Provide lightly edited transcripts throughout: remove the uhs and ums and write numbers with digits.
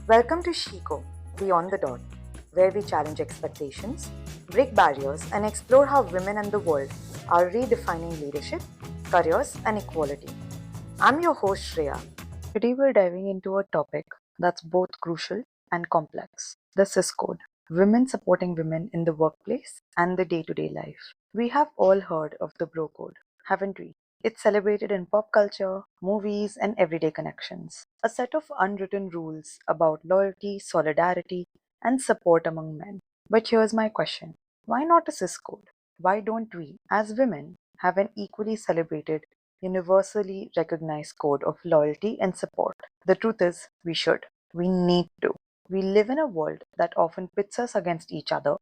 Welcome to Code, Beyond the Dot, where we challenge expectations, break barriers, and explore how women and the world are redefining leadership, careers, and equality. I'm your host Shreya. Today we're diving into a topic that's both crucial and complex: the Sis Code, women supporting women in the workplace and the day to day life. We have all heard of the Bro Code, haven't we? It's celebrated in pop culture, movies, and everyday connections. A set of unwritten rules about loyalty, solidarity, and support among men. But here's my question: why not a Cis Code? Why don't we, as women, have an equally celebrated, universally recognized code of loyalty and support? The truth is, we should. We need to. We live in a world that often pits us against each other,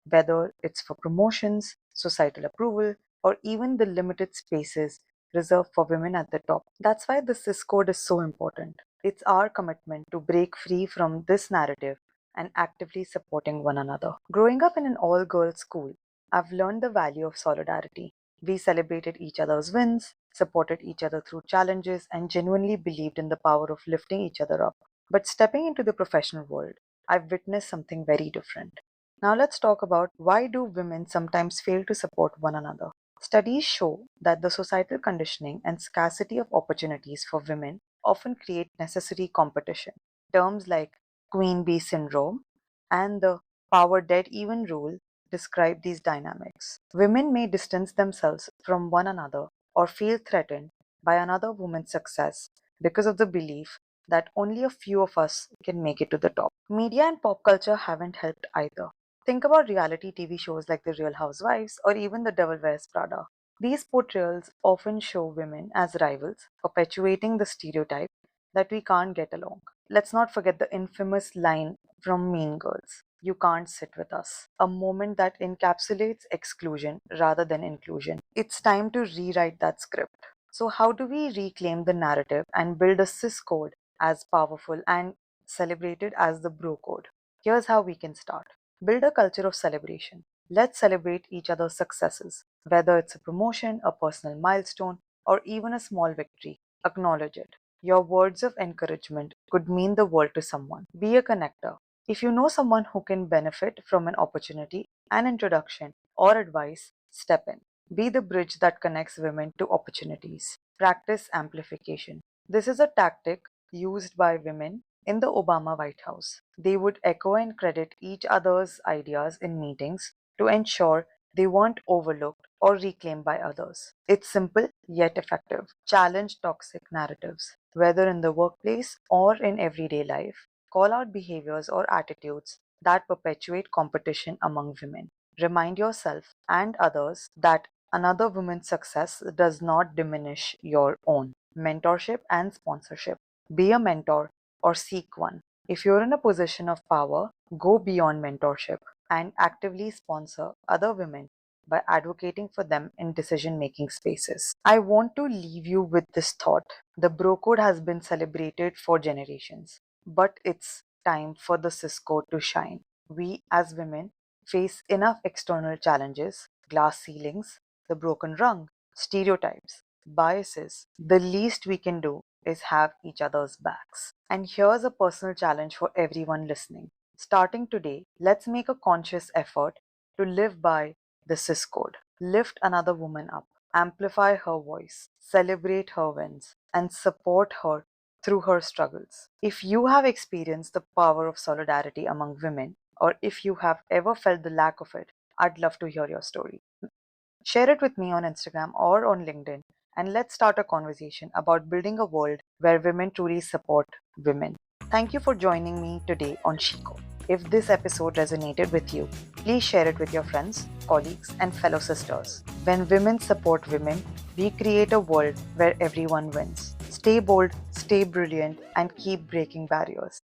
whether it's for promotions, societal approval, or even the limited spaces reserved for women at the top. That's why the Cis Code is so important. It's our commitment to break free from this narrative and actively supporting one another. Growing up in an all girls school, I've learned the value of solidarity. We celebrated each other's wins, supported each other through challenges, and genuinely believed in the power of lifting each other up. But stepping into the professional world, I've witnessed something very different. Now let's talk about why do women sometimes fail to support one another. Studies show that the societal conditioning and scarcity of opportunities for women often create necessary competition. Terms like queen bee syndrome and the power dead even rule describe these dynamics. Women may distance themselves from one another or feel threatened by another woman's success because of the belief that only a few of us can make it to the top. Media and pop culture haven't helped either. Think about reality TV shows like The Real Housewives or even The Devil Wears Prada. These portrayals often show women as rivals, perpetuating the stereotype that we can't get along. Let's not forget the infamous line from Mean Girls: "You can't sit with us." A moment that encapsulates exclusion rather than inclusion. It's time to rewrite that script. So, how do we reclaim the narrative and build a cis code as powerful and celebrated as the bro code? Here's how we can start. Build a culture of celebration. Let's celebrate each other's successes, whether it's a promotion, a personal milestone, or even a small victory. Acknowledge it. Your words of encouragement could mean the world to someone. Be a connector. If you know someone who can benefit from an opportunity, an introduction, or advice, step in. Be the bridge that connects women to opportunities. Practice amplification. This is a tactic used by women in the Obama White House. They would echo and credit each other's ideas in meetings to ensure they weren't overlooked or reclaimed by others. It's simple yet effective. Challenge toxic narratives, whether in the workplace or in everyday life. Call out behaviors or attitudes that perpetuate competition among women. Remind yourself and others that another woman's success does not diminish your own. Mentorship and sponsorship. Be a mentor or seek one. If you're in a position of power, go beyond mentorship and actively sponsor other women by advocating for them in decision making spaces. I want to leave you with this thought. The Bro Code has been celebrated for generations, but it's time for the Cis Code to shine. We as women face enough external challenges: glass ceilings, the broken rung, stereotypes, biases. The least we can do is have each other's backs. And here's a personal challenge for everyone listening. Starting today, let's make a conscious effort to live by the Cis Code. Lift another woman up, amplify her voice, celebrate her wins, and support her through her struggles. If you have experienced the power of solidarity among women, or if you have ever felt the lack of it, I'd love to hear your story. Share it with me on Instagram or on LinkedIn, and let's start a conversation about building a world where women truly support women. Thank you for joining me today on Shiko. If this episode resonated with you, please share it with your friends, colleagues, and fellow sisters. When women support women, we create a world where everyone wins. Stay bold, stay brilliant, and keep breaking barriers.